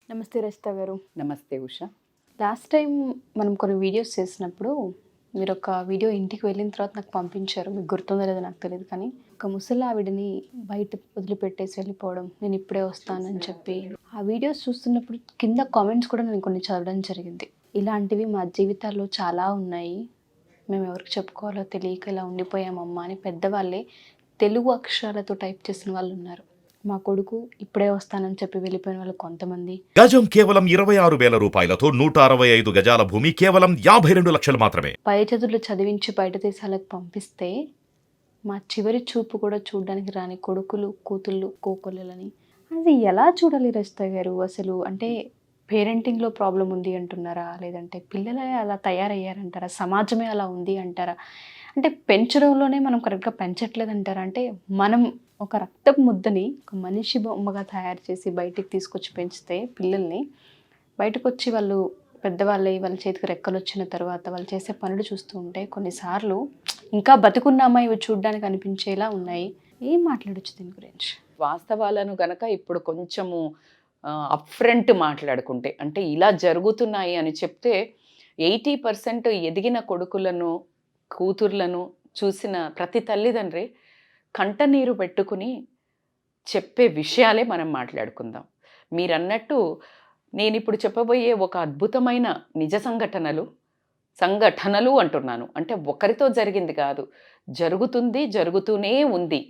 నమస్తే రజిత గారు. నమస్తే ఉష. లాస్ట్ టైం మనం కొన్ని వీడియోస్ చేసినప్పుడు మీరు ఒక వీడియో ఇంటికి వెళ్ళిన తర్వాత నాకు పంపించారు. మీకు గుర్తుందో లేదో నాకు తెలియదు, కానీ ఒక ముసలావిడిని బయట వదిలిపెట్టేసి వెళ్ళిపోవడం, నేను ఇప్పుడే వస్తానని చెప్పి ఆ వీడియోస్ చూస్తున్నప్పుడు కింద కామెంట్స్ కూడా నేను కొన్ని చదవడం జరిగింది. ఇలాంటివి మా జీవితాల్లో చాలా ఉన్నాయి, మేము ఎవరికి చెప్పుకోవాలో తెలియక ఇలా ఉండిపోయామమ్మా అని పెద్దవాళ్ళే తెలుగు అక్షరాలతో టైప్ చేసిన వాళ్ళు ఉన్నారు. మా కొడుకు ఇప్పుడే వస్తానని చెప్పి వెళ్ళిపోయిన వాళ్ళు కొంతమంది. గజం కేవలం 26,000 రూపాయలతో 165 గజాల భూమి కేవలం 52 లక్షలు మాత్రమే. పై చదువులు చదివించి బయట దేశాలకు పంపిస్తే మా చివరి చూపు కూడా చూడడానికి రాని కొడుకులు కూతుళ్ళు కోకొల్లలని అది ఎలా చూడాలి రజిత గారు? అసలు అంటే పేరెంటింగ్లో ప్రాబ్లం ఉంది అంటున్నారా, లేదంటే పిల్లలే అలా తయారయ్యారంటారా, సమాజమే అలా ఉంది అంటారా, అంటే పెంచడంలోనే మనం కరెక్ట్గా పెంచట్లేదు అంటారా? అంటే మనం ఒక రక్తపు ముద్దని ఒక మనిషి బొమ్మగా తయారు చేసి బయటికి తీసుకొచ్చి పెంచితే పిల్లల్ని బయటకు వచ్చి వాళ్ళు పెద్దవాళ్ళై వాళ్ళ చేతికి రెక్కలు వచ్చిన తర్వాత వాళ్ళు చేసే పనులు చూస్తూ ఉంటే కొన్నిసార్లు ఇంకా బతుకున్నామా ఇవి చూడడానికి అనిపించేలా ఉన్నాయి. ఏం మాట్లాడొచ్చు దీని గురించి? వాస్తవాలను గనక ఇప్పుడు కొంచెము అప్ఫ్రంట్ మాట్లాడుకుంటే, అంటే ఇలా జరుగుతున్నాయి అని చెప్తే 80% ఎదిగిన కొడుకులను కూతుర్లను చూసిన ప్రతి తల్లిదండ్రి కంటనీరు పెట్టుకుని చెప్పే విషయాలే మనం మాట్లాడుకుందాం. మీరన్నట్టు నేను ఇప్పుడు చెప్పబోయే ఒక అద్భుతమైన నిజ సంఘటనలు అంటున్నాను. అంటే ఒకరితో జరిగింది కాదు, జరుగుతూనే ఉంది.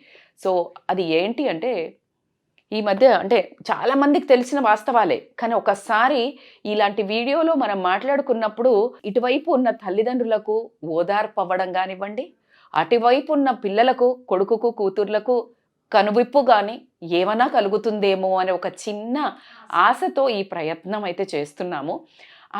సో అది ఏంటి అంటే, ఈ మధ్య అంటే చాలామందికి తెలిసిన వాస్తవాలే, కానీ ఒకసారి ఇలాంటి వీడియోలో మనం మాట్లాడుకున్నప్పుడు ఇటువైపు ఉన్న తల్లిదండ్రులకు ఓదార్పు అవ్వడం కానివ్వండి, అటువైపు ఉన్న పిల్లలకు కొడుకుకు కూతుర్లకు కనువిప్పు కానీ ఏమైనా కలుగుతుందేమో అనే ఒక చిన్న ఆశతో ఈ ప్రయత్నం అయితే చేస్తున్నాము.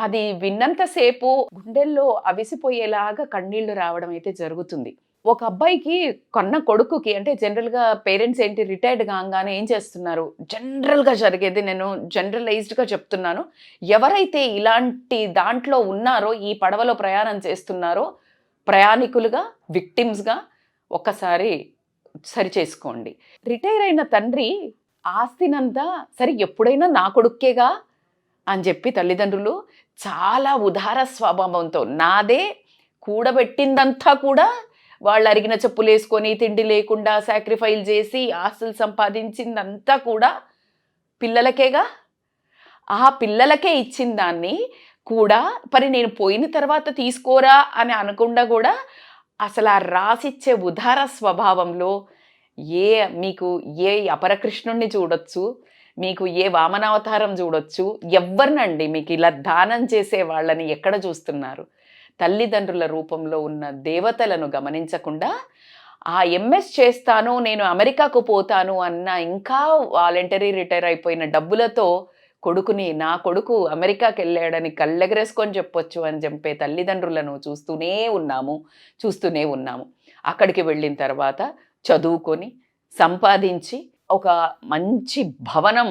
అది విన్నంతసేపు గుండెల్లో అవిసిపోయేలాగా కన్నీళ్లు రావడం అయితే జరుగుతుంది. ఒక అబ్బాయికి కన్న కొడుకుకి, అంటే జనరల్గా పేరెంట్స్ ఏంటి రిటైర్డ్ కాగానే ఏం చేస్తున్నారు, జనరల్గా జరిగేది, నేను జనరలైజ్డ్గా చెప్తున్నాను, ఎవరైతే ఇలాంటి దాంట్లో ఉన్నారో, ఈ పడవలో ప్రయాణం చేస్తున్నారో, ప్రయాణికులుగా విక్టిమ్స్గా ఒక్కసారి సరి చేసుకోండి. రిటైర్ అయిన తండ్రి ఆస్తినంతా సరే ఎప్పుడైనా నా కొడుక్కేగా అని చెప్పి తల్లిదండ్రులు చాలా ఉదార స్వభావంతో నాదే కూడబెట్టిందంతా కూడా వాళ్ళు అరిగిన చెప్పులు వేసుకొని తిండి లేకుండా సాక్రిఫైస్ చేసి ఆస్తులు సంపాదించిందంతా కూడా పిల్లలకేగా, ఆ పిల్లలకే ఇచ్చిన దాన్ని కూడా మరి నేను పోయిన తర్వాత తీసుకోరా అని అనకుండా కూడా అసలు ఆ రాసిచ్చే ఉదార స్వభావంలో మీకు ఏ అపరకృష్ణుణ్ణి చూడొచ్చు, మీకు ఏ వామనావతారం చూడొచ్చు, ఎవరినండి మీకు ఇలా దానం చేసే వాళ్ళని ఎక్కడ చూస్తున్నారు? తల్లిదండ్రుల రూపంలో ఉన్న దేవతలను గమనించకుండా ఆ ఎంఎస్ చేస్తాను, నేను అమెరికాకు పోతాను అన్న, ఇంకా వాలంటరీ రిటైర్ అయిపోయిన డబ్బులతో కొడుకుని నా కొడుకు అమెరికాకి వెళ్ళాడని కళ్ళెగరేసుకొని చెప్పొచ్చు అని చెప్పే తల్లిదండ్రులను చూస్తూనే ఉన్నాము. అక్కడికి వెళ్ళిన తర్వాత చదువుకొని సంపాదించి ఒక మంచి భవనం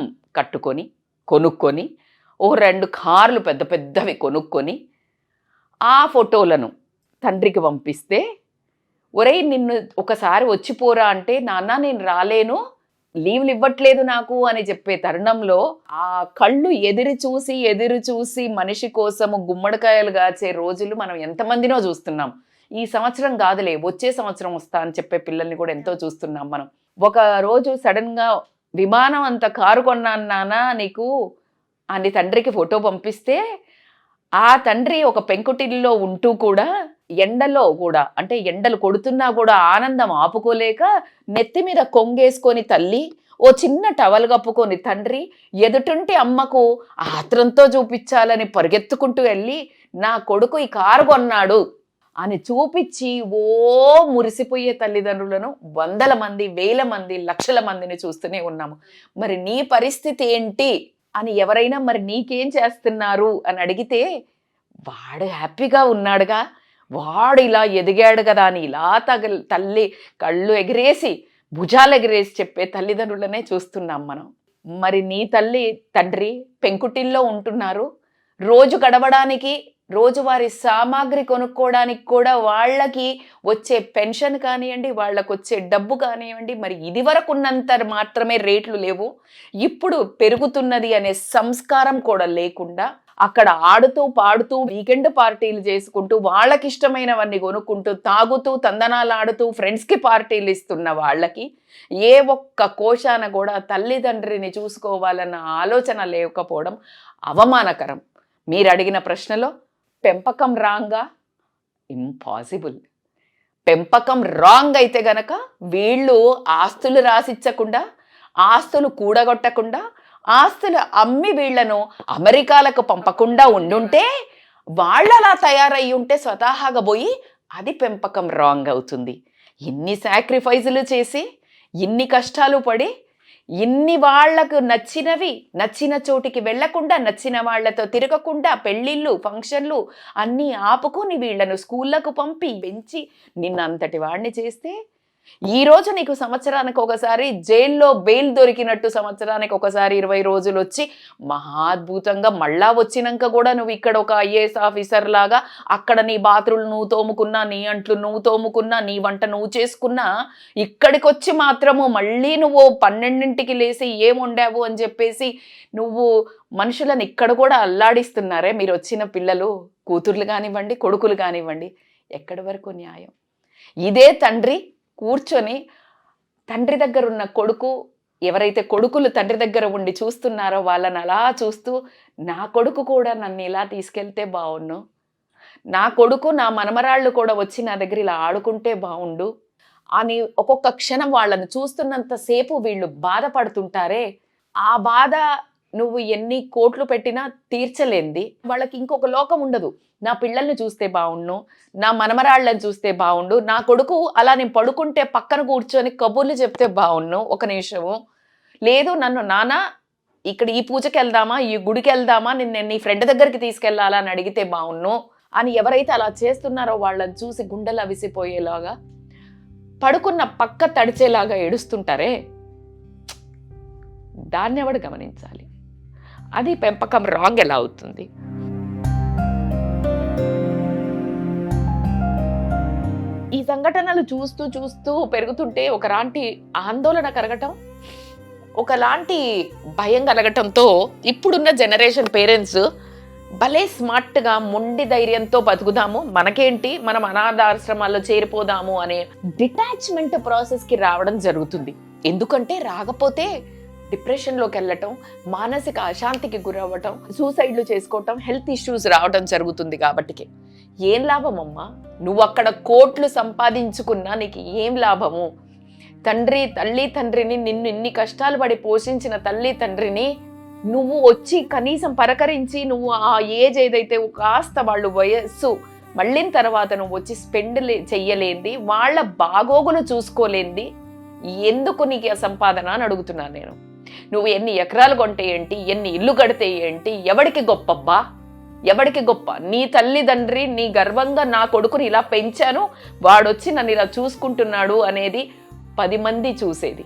కొనుక్కొని 2 కార్లు పెద్ద పెద్దవి కొనుక్కొని ఆ ఫోటోలను తండ్రికి పంపిస్తే, ఒరేయ్ నిన్ను ఒకసారి వచ్చిపోరా అంటే, నాన్న నేను రాలేను, లీవ్లు ఇవ్వట్లేదు నాకు అని చెప్పే తరుణంలో ఆ కళ్ళు ఎదురు చూసి మనిషి కోసము గుమ్మడికాయలు కాచే రోజులు మనం ఎంతమందినో చూస్తున్నాం. ఈ సంవత్సరం కాదులే, వచ్చే సంవత్సరం వస్తా అని చెప్పే పిల్లల్ని కూడా ఎంతో చూస్తున్నాం మనం. ఒక రోజు సడన్గా విమానం అంత కారు కొన్నాను నాన్న నీకు అని తండ్రికి ఫోటో పంపిస్తే, ఆ తండ్రి ఒక పెంకుటిల్లో ఉంటూ కూడా ఎండలో కూడా, అంటే ఎండలు కొడుతున్నా కూడా ఆనందం ఆపుకోలేక నెత్తి మీద కొంగేసుకొని తల్లి, ఓ చిన్న టవల్ కప్పుకొని తండ్రి ఎదుటుంటే అమ్మకు ఆత్రంతో చూపించాలని పరిగెత్తుకుంటూ వెళ్ళి నా కొడుకు ఈ కారు కొన్నాడు అని చూపించి ఓ మురిసిపోయే తల్లిదండ్రులను 100 మంది 1000 మంది లక్షల మందిని చూస్తూనే ఉన్నాము. మరి నీ పరిస్థితి ఏంటి అని ఎవరైనా మరి నీకేం చేస్తున్నారు అని అడిగితే, వాడు హ్యాపీగా ఉన్నాడుగా, వాడు ఇలా ఎదిగాడు కదా అని ఇలా తల్లి కళ్ళు ఎగిరేసి భుజాలు ఎగిరేసి చెప్పే తల్లిదండ్రులనే చూస్తున్నాం మనం. మరి నీ తండ్రి పెంకుటిల్లో ఉంటున్నారు, రోజు గడవడానికి రోజువారీ సామాగ్రి కొనుక్కోవడానికి కూడా వాళ్ళకి వచ్చే పెన్షన్ కానివ్వండి, వాళ్ళకు వచ్చే డబ్బు కానివ్వండి, మరి ఇది వరకు ఉన్నంత మాత్రమే రేట్లు లేవు. ఇప్పుడు పెరుగుతున్నది అనే సంస్కారం కూడా లేకుండా అక్కడ ఆడుతూ పాడుతూ వీకెండ్ పార్టీలు చేసుకుంటూ వాళ్ళకి ఇష్టమైనవన్నీ కొనుక్కుంటూ తాగుతూ తందనాలు ఆడుతూ ఫ్రెండ్స్కి పార్టీలు ఇస్తున్న వాళ్ళకి ఏ ఒక్క కోశాన కూడా తల్లిదండ్రిని చూసుకోవాలన్న ఆలోచన లేకపోవడం అవమానకరం. మీరు అడిగిన ప్రశ్నలో పెంపకం రాంగా? ఇంపాసిబుల్. పెంపకం రాంగ్ అయితే గనక వీళ్ళు ఆస్తులు రాసిచ్చకుండా, ఆస్తులు కూడగొట్టకుండా, ఆస్తులు అమ్మి వీళ్లను అమెరికాలకు పంపకుండా ఉండుంటే, వాళ్ళు అలా తయారయ్యి ఉంటే స్వతహాగా పోయి అది పెంపకం రాంగ్ అవుతుంది. ఇన్ని సాక్రిఫైజులు చేసి, ఇన్ని కష్టాలు పడి, ఇన్ని వాళ్లకు నచ్చిన చోటికి వెళ్లకుండా, నచ్చిన వాళ్లతో తిరగకుండా, పెళ్ళిళ్ళు ఫంక్షన్లు అన్నీ ఆపుకొని వీళ్లను స్కూళ్లకు పంపి పెంచి నిన్నంతటి వాడిని చేస్తే, ఈరోజు నీకు సంవత్సరానికి ఒకసారి జైల్లో బెయిల్ దొరికినట్టు సంవత్సరానికి ఒకసారి 20 రోజులు వచ్చి మహాద్భుతంగా మళ్ళా వచ్చినాక కూడా నువ్వు ఇక్కడ ఒక ఐఏఎస్ ఆఫీసర్ లాగా అక్కడ నీ బాత్రూలు నువ్వు తోముకున్నా, నీ అంట్లు నువ్వు తోముకున్నా, నీ వంట నువ్వు చేసుకున్నా, ఇక్కడికి వచ్చి మాత్రము మళ్ళీ నువ్వు 12ంటికి లేసి ఏం వండావు అని చెప్పేసి నువ్వు మనుషులను ఇక్కడ కూడా అల్లాడిస్తున్నారే మీరు వచ్చిన పిల్లలు, కూతుర్లు కానివ్వండి, కొడుకులు కానివ్వండి. ఎక్కడి వరకు న్యాయం? ఇదే తండ్రి కూర్చొని తండ్రి దగ్గర ఉన్న కొడుకు, ఎవరైతే కొడుకులు తండ్రి దగ్గర ఉండి చూస్తున్నారో వాళ్ళని అలా చూస్తూ, నా కొడుకు కూడా నన్ను ఇలా తీసుకెళ్తే బాగుండు, నా కొడుకు నా మనమరాళ్ళు కూడా వచ్చి నా దగ్గర ఇలా ఆడుకుంటే బాగుండు అని ఒక్కొక్క క్షణం వాళ్ళని చూస్తున్నంతసేపు వీళ్ళు బాధపడుతుంటారే, ఆ బాధ నువ్వు ఎన్ని కోట్లు పెట్టినా తీర్చలేంది. వాళ్ళకి ఇంకొక లోకం ఉండదు. నా పిల్లల్ని చూస్తే బాగుండు, నా మనమరాళ్ళని చూస్తే బాగుండు, నా కొడుకు అలా నేను పడుకుంటే పక్కన కూర్చొని కబుర్లు చెప్తే బాగుండు ఒక నిమిషము, లేదు నన్ను నాన్న ఇక్కడ ఈ పూజకి వెళ్దామా, ఈ గుడికి వెళ్దామా, నేను నీ ఫ్రెండ్ దగ్గరికి తీసుకెళ్లాలా అని అడిగితే బాగుండు అని ఎవరైతే అలా చేస్తున్నారో వాళ్ళని చూసి గుండెలు అవిసిపోయేలాగా, పడుకున్న పక్క తడిచేలాగా ఏడుస్తుంటారే, దాన్ని ఎవడు గమనించాలి? అది పెంపకం రాంగ్ ఎలా అవుతుంది? ఈ సంఘటనలు చూస్తూ చూస్తూ పెరుగుతుంటే ఒకలాంటి ఆందోళన కలగటం, ఒకలాంటి భయం కలగటంతో ఇప్పుడున్న జనరేషన్ పేరెంట్స్ భలే స్మార్ట్గా మొండి ధైర్యంతో బతుకుదాము, మనకేంటి, మనం అనాథాశ్రమాల్లో చేరిపోదాము అనే డిటాచ్మెంట్ ప్రాసెస్కి రావడం జరుగుతుంది. ఎందుకంటే రాకపోతే డిప్రెషన్లోకి వెళ్ళటం, మానసిక అశాంతికి గురవ్వటం, సూసైడ్లు చేసుకోవటం, హెల్త్ ఇష్యూస్ రావటం జరుగుతుంది. కాబట్టి ఏం లాభం అమ్మా? నువ్వు అక్కడ కోట్లు సంపాదించుకున్నా నీకు ఏం లాభము? తండ్రిని నిన్ను ఇన్ని కష్టాలు పడి పోషించిన తల్లి తండ్రిని నువ్వు వచ్చి కనీసం పరకరించి నువ్వు ఆ ఏజ్ ఏదైతే కాస్త వాళ్ళు వయస్సు మళ్ళిన తర్వాత నువ్వు వచ్చి స్పెండ్ చెయ్యలేంది, వాళ్ళ బాగోగులు చూసుకోలేంది, ఎందుకు నీకు ఆ సంపాదన అని అడుగుతున్నాను నేను. నువ్వు ఎన్ని ఎకరాలు కొంటే ఏంటి, ఎన్ని ఇల్లు కడితే ఏంటి, ఎవడికి గొప్పబ్బా? ఎవడికి గొప్ప? నీ తల్లిదండ్రి నీ గర్వంగా నా కొడుకుని ఇలా పెంచాను, వాడొచ్చి నన్ను ఇలా చూసుకుంటున్నాడు అనేది 10 మంది చూసేది.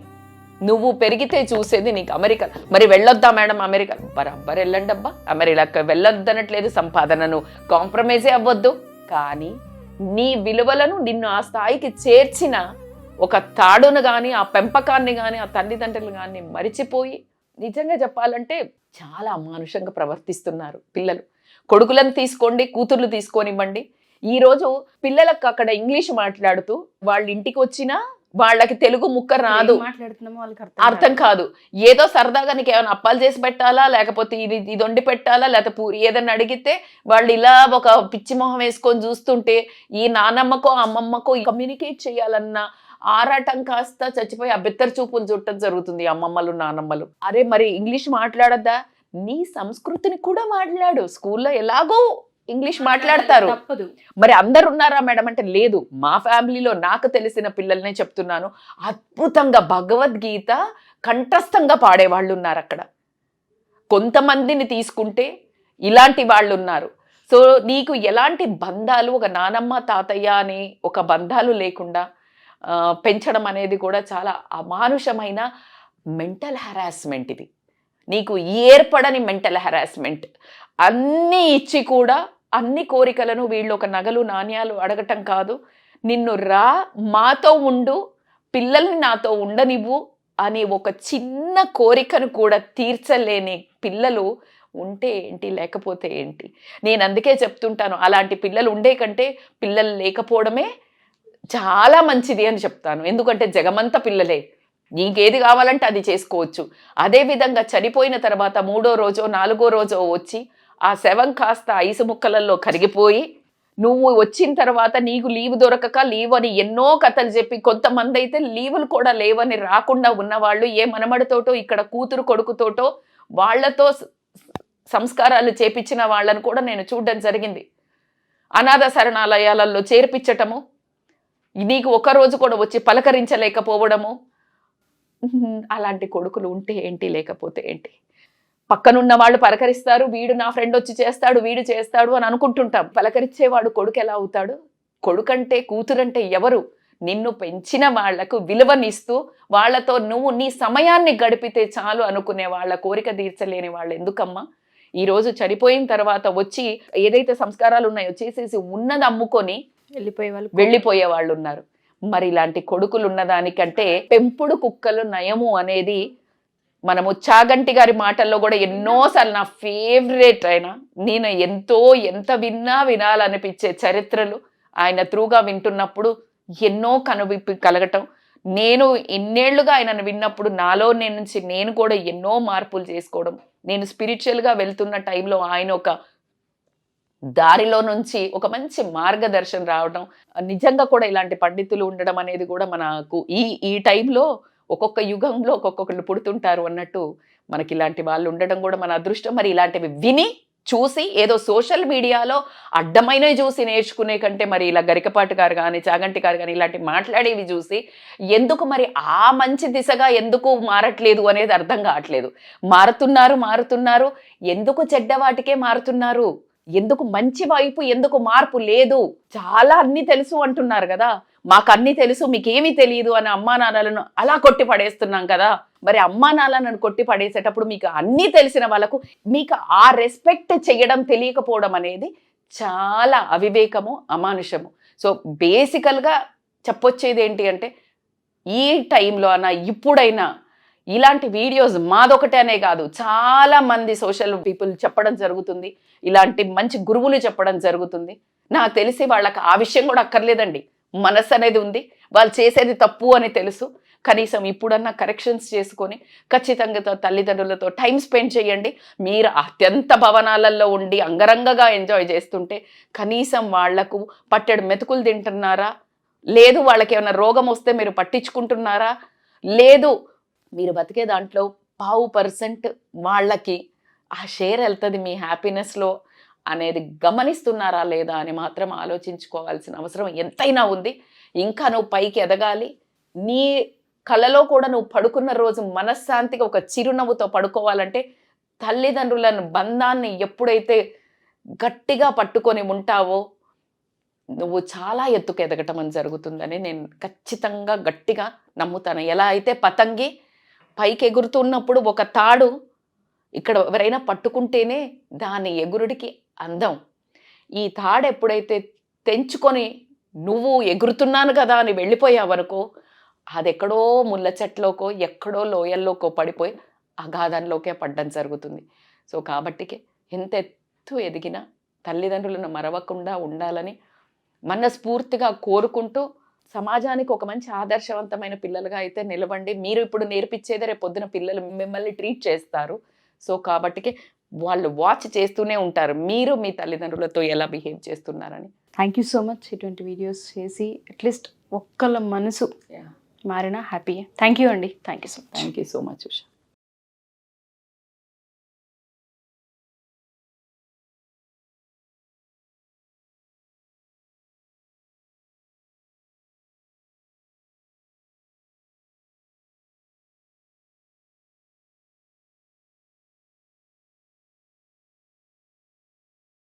నువ్వు పెరిగితే చూసేది నీకు అమెరికా. మరి వెళ్ళొద్దా మేడం అమెరికా? బరాబర్ వెళ్ళండి అబ్బా, అమెరికా వెళ్ళొద్దనట్లేదు, సంపాదనను కాంప్రమైజే అవ్వద్దు, కానీ నీ విలువలను నిన్ను ఆ స్థాయికి చేర్చిన ఒక తాడును కానీ, ఆ పెంపకాన్ని కానీ, ఆ తల్లిదండ్రులు కానీ మరిచిపోయి నిజంగా చెప్పాలంటే చాలా అమానుషంగా ప్రవర్తిస్తున్నారు పిల్లలు. కొడుకులను తీసుకోండి, కూతుర్లు తీసుకోనివ్వండి. ఈరోజు పిల్లలకు అక్కడ ఇంగ్లీష్ మాట్లాడుతూ వాళ్ళ ఇంటికి వచ్చినా వాళ్ళకి తెలుగు ముక్క రాదు, అర్థం కాదు. ఏదో సరదాగా నీకు ఏమైనా అప్పాలు చేసి పెట్టాలా, లేకపోతే ఇది వండి పెట్టాలా, లేకపోతే పూరి ఏదైనా అడిగితే వాళ్ళు ఇలా ఒక పిచ్చి మొహం వేసుకొని చూస్తుంటే ఈ నానమ్మకో అమ్మమ్మకో కమ్యూనికేట్ చేయాలన్న ఆరాటం కాస్త చచ్చిపోయి ఆ బెత్తర చూపులు చుట్టం జరుగుతుంది అమ్మమ్మలు నానమ్మలు. అరే మరి ఇంగ్లీష్ మాట్లాడద్దా? నీ సంస్కృతిని కూడా మాట్లాడు. స్కూల్లో ఎలాగో ఇంగ్లీష్ మాట్లాడతారు, మరి అందరు ఉన్నారా మేడం అంటే లేదు. మా ఫ్యామిలీలో నాకు తెలిసిన పిల్లల్నే చెప్తున్నాను, అద్భుతంగా భగవద్గీత కంఠస్థంగా పాడేవాళ్ళు ఉన్నారు అక్కడ. కొంతమందిని తీసుకుంటే ఇలాంటి వాళ్ళు ఉన్నారు. సో నీకు ఎలాంటి బంధాలు, ఒక నానమ్మ తాతయ్య అని ఒక బంధాలు లేకుండా పెంచడం అనేది కూడా చాలా అమానుషమైన మెంటల్ హెరాస్మెంట్. ఇది నీకు ఏర్పడని మెంటల్ హెరాస్మెంట్. అన్నీ ఇచ్చి కూడా అన్ని కోరికలను వీళ్ళు ఒక నగలు నాణ్యాలు అడగటం కాదు, నిన్ను రా మాతో ఉండు, పిల్లల్ని నాతో ఉండనివ్వు అని ఒక చిన్న కోరికను కూడా తీర్చలేని పిల్లలు ఉంటే ఏంటి, లేకపోతే ఏంటి. నేను అందుకే చెప్తుంటాను, అలాంటి పిల్లలు ఉండే కంటే పిల్లలు లేకపోవడమే చాలా మంచిది అని చెప్తాను. ఎందుకంటే జగమంత పిల్లలే, నీకేది కావాలంటే అది చేసుకోవచ్చు. అదేవిధంగా చనిపోయిన తర్వాత 3వ రోజో 4వ రోజో వచ్చి ఆ శవం కాస్త ఐసు ముక్కలలో కరిగిపోయి నువ్వు వచ్చిన తర్వాత నీకు లీవ్ దొరకక లీవ్ అని ఎన్నో కథలు చెప్పి, కొంతమంది అయితే లీవులు కూడా లేవని రాకుండా ఉన్నవాళ్ళు ఏ మనమడితోటో ఇక్కడ కూతురు కొడుకుతోటో వాళ్లతో సంస్కారాలు చేపించిన వాళ్ళని కూడా నేను చూడడం జరిగింది. అనాథ శరణాలయాలలో చేర్పించటము, నీకు ఒక్కరోజు కూడా వచ్చి పలకరించలేకపోవడము. అలాంటి కొడుకులు ఉంటే ఏంటి, లేకపోతే ఏంటి. పక్కనున్న వాళ్ళు పలకరిస్తారు, వీడు నా ఫ్రెండ్ వచ్చి చేస్తాడు, వీడు చేస్తాడు అని అనుకుంటుంటాం. పలకరించేవాడు కొడుకు ఎలా అవుతాడు? కొడుకంటే కూతురంటే ఎవరు? నిన్ను పెంచిన వాళ్లకు విలువనిస్తూ వాళ్లతో నువ్వు నీ సమయాన్ని గడిపితే చాలు అనుకునే వాళ్ళ కోరిక తీర్చలేని వాళ్ళు ఎందుకమ్మా ఈరోజు చనిపోయిన తర్వాత వచ్చి ఏదైతే సంస్కారాలు ఉన్నాయో చేసేసి ఉన్నది అమ్ముకొని వెళ్ళిపోయే వాళ్ళు ఉన్నారు. మరి ఇలాంటి కొడుకులు ఉన్నదానికంటే పెంపుడు కుక్కలు నయము అనేది మనము చాగంటి గారి మాటల్లో కూడా ఎన్నోసార్లు నా ఫేవరెట్ ఆయన, నేను ఎంత వినాలనిపించే చరిత్రలు ఆయన త్రూగా వింటున్నప్పుడు ఎన్నో కనువిప్పి కలగటం. నేను ఇన్నేళ్లుగా ఆయనను విన్నప్పుడు నాలో నుంచి నేను కూడా ఎన్నో మార్పులు చేసుకోవడం. నేను స్పిరిచువల్గా వెళ్తున్న టైంలో ఆయన ఒక దారిలో నుంచి ఒక మంచి మార్గదర్శనం రావడం, నిజంగా కూడా ఇలాంటి పండితులు ఉండడం అనేది కూడా మనకు ఈ టైంలో ఒక్కొక్క యుగంలో ఒక్కొక్కరు పుడుతుంటారు అన్నట్టు మనకి ఇలాంటి వాళ్ళు ఉండడం కూడా మన అదృష్టం. మరి ఇలాంటివి విని చూసి ఏదో సోషల్ మీడియాలో అడ్డమైనవి చూసి నేర్చుకునే కంటే మరి ఇలా గరికపాటి గారు కానీ చాగంటి గారు కానీ ఇలాంటి మాట్లాడేవి చూసి ఎందుకు మరి ఆ మంచి దిశగా ఎందుకు మారట్లేదు అనేది అర్థం కావట్లేదు. మారుతున్నారు, ఎందుకు చెడ్డ వాటికే మారుతున్నారు, ఎందుకు మంచి వైపు ఎందుకు మార్పు లేదు? చాలా అన్ని తెలుసు అంటున్నారు కదా, మాకు అన్ని తెలుసు మీకేమీ తెలియదు అని అమ్మా నాన్నలను అలా కొట్టి పడేస్తున్నాం కదా. మరి అమ్మా నాన్నలను కొట్టి పడేసేటప్పుడు మీకు అన్నీ తెలిసిన వాళ్ళకు మీకు ఆ రెస్పెక్ట్ చేయడం తెలియకపోవడం అనేది చాలా అవివేకము, అమానుషము. సో బేసికల్గా చెప్పొచ్చేది ఏంటి అంటే ఈ టైంలో అన్నా ఇప్పుడైనా ఇలాంటి వీడియోస్ మాదొకటే అనే కాదు, చాలా మంది సోషల్ పీపుల్ చెప్పడం జరుగుతుంది, ఇలాంటి మంచి గురువులు చెప్పడం జరుగుతుంది. నాకు తెలిసి వాళ్ళకి ఆ విషయం కూడా అక్కర్లేదండి, మనసు అనేది ఉంది, వాళ్ళు చేసేది తప్పు అని తెలుసు. కనీసం ఇప్పుడన్నా కరెక్షన్స్ చేసుకొని ఖచ్చితంగా తల్లిదండ్రులతో టైం స్పెండ్ చేయండి. మీరు అత్యంత భవనాలలో ఉండి అంగరంగగా ఎంజాయ్ చేస్తుంటే కనీసం వాళ్లకు పట్టెడు మెతుకులు తింటున్నారా? లేదు వాళ్ళకి ఏమైనా రోగం వస్తే మీరు పట్టించుకుంటున్నారా? లేదు మీరు బతికే దాంట్లో 0.5% వాళ్ళకి ఆ షేర్ వెళ్తుంది మీ హ్యాపీనెస్లో అనేది గమనిస్తున్నారా లేదా అని మాత్రం ఆలోచించుకోవాల్సిన అవసరం ఎంతైనా ఉంది. ఇంకా నువ్వు పైకి ఎదగాలి, నీ కళలో కూడా నువ్వు పడుకున్న రోజు మనశ్శాంతిగా ఒక చిరునవ్వుతో పడుకోవాలంటే తల్లిదండ్రులను బంధాన్ని ఎప్పుడైతే గట్టిగా పట్టుకొని ఉంటావో నువ్వు చాలా ఎత్తుకు ఎదగటం అని జరుగుతుందని నేను ఖచ్చితంగా గట్టిగా నమ్ముతాను. ఎలా అయితే పతంగి పైకి ఎగురుతున్నప్పుడు ఒక తాడు ఇక్కడ ఎవరైనా పట్టుకుంటేనే దాని ఎగురుడికి అందం. ఈ తాడు ఎప్పుడైతే తెంచుకొని నువ్వు ఎగురుతున్నాను కదా అని వెళ్ళిపోయావనుకో అది ఎక్కడో ముళ్ళ చెట్లోకో ఎక్కడో లోయల్లోకో పడిపోయి అగాధంలోకే పడ్డం జరుగుతుంది. సో కాబట్టికి ఎంత ఎత్తు ఎదిగినా తల్లిదండ్రులను మరవకుండా ఉండాలని మనస్ఫూర్తిగా కోరుకుంటూ సమాజానికి ఒక మంచి ఆదర్శవంతమైన పిల్లలుగా అయితే నిలవండి. మీరు ఇప్పుడు నేర్పించేదే రేపు పొద్దున పిల్లలు మిమ్మల్ని ట్రీట్ చేస్తారు. సో కాబట్టికి వాళ్ళు వాచ్ చేస్తూనే ఉంటారు మీరు మీ తల్లిదండ్రులతో ఎలా బిహేవ్ చేస్తున్నారని. Thank you so much. ఇటువంటి వీడియోస్ చేసి అట్లీస్ట్ ఒక్కళ్ళ మనసు మారినా హ్యాపీ. థ్యాంక్ యూ అండి. Thank you so much. Thank you so much Usha.